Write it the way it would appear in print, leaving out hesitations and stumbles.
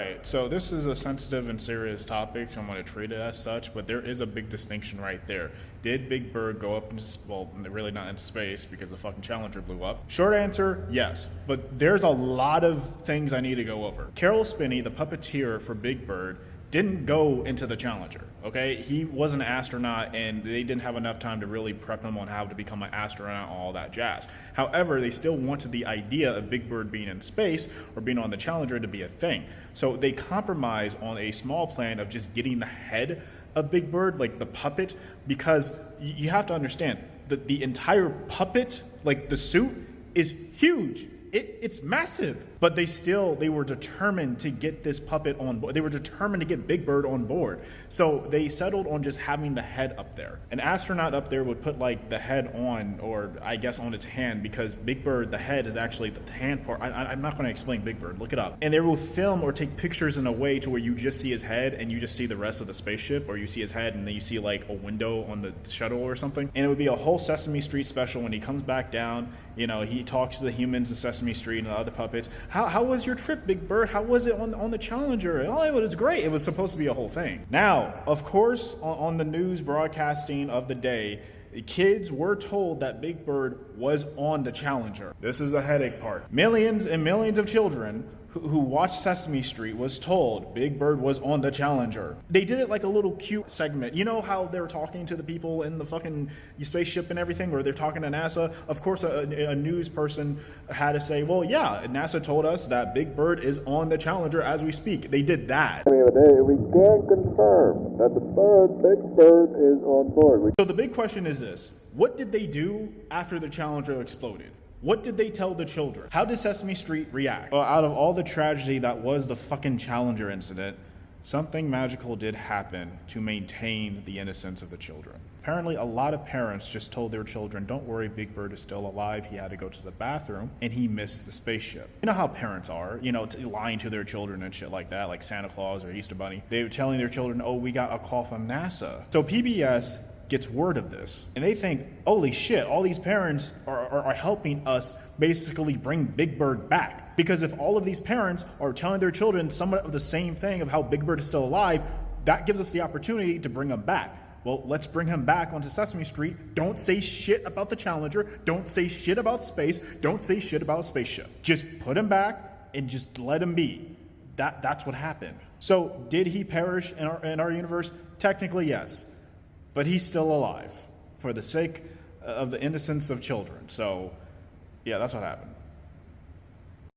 Right, so this is a sensitive and serious topic, so I'm going to treat it as such, but there is a big distinction right there. Did Big Bird go up into, well, really not into space because the fucking Challenger blew up? Short answer, yes, but there's a lot of things I need to go over. Caroll Spinney, the puppeteer for Big Bird, didn't go into the Challenger, okay? He was an astronaut, and they didn't have enough time to really prep him on how to become an astronaut and all that jazz. However, they still wanted the idea of Big Bird being in space or being on the Challenger to be a thing. So they compromised on a small plan of just getting the head of Big Bird, like the puppet, because you have to understand that the entire puppet, like the suit, is huge. It's massive. But they were determined to get this puppet on board. They were determined to get Big Bird on board. So they settled on just having the head up there. An astronaut up there would put like the head on, or I guess on its hand, because Big Bird, the head is actually the hand part. I'm not going to explain Big Bird. Look it up. And they will film or take pictures in a way to where you just see his head and you just see the rest of the spaceship, or you see his head and then you see like a window on the shuttle or something. And it would be a whole Sesame Street special when he comes back down. You know, he talks to the humans in Sesame Street and the other puppets. How was your trip, Big Bird? How was it on the Challenger? Oh, it was great. It was supposed to be a whole thing. Now, of course, on the news broadcasting of the day, the kids were told that Big Bird was on the Challenger. This is the headache part. Millions and millions of children who watched Sesame Street was told Big Bird was on the Challenger. They did it like a little cute segment. You know how they're talking to the people in the fucking spaceship and everything, or they're talking to NASA? Of course, a news person had to say, well, yeah, NASA told us that Big Bird is on the Challenger as we speak. They did that. The other day, we can confirm that Big Bird is on board. So the big question is this. What did they do after the Challenger exploded? What did they tell the children? How did Sesame Street react? Well, out of all the tragedy that was the fucking Challenger incident, something magical did happen to maintain the innocence of the children. Apparently, a lot of parents just told their children, don't worry, Big Bird is still alive. He had to go to the bathroom, and he missed the spaceship. You know how parents are, lying to their children and shit like that, like Santa Claus or Easter Bunny. They were telling their children, oh, we got a call from NASA. So PBS gets word of this, and they think, holy shit, all these parents are helping us basically bring Big Bird back. Because if all of these parents are telling their children somewhat of the same thing of how Big Bird is still alive, that gives us the opportunity to bring him back. Well, let's bring him back onto Sesame Street. Don't say shit about the Challenger. Don't say shit about space. Don't say shit about a spaceship. Just put him back and just let him be. That's what happened. So did he perish in our universe? Technically, yes. But he's still alive for the sake of the innocence of children. So, yeah, that's what happened.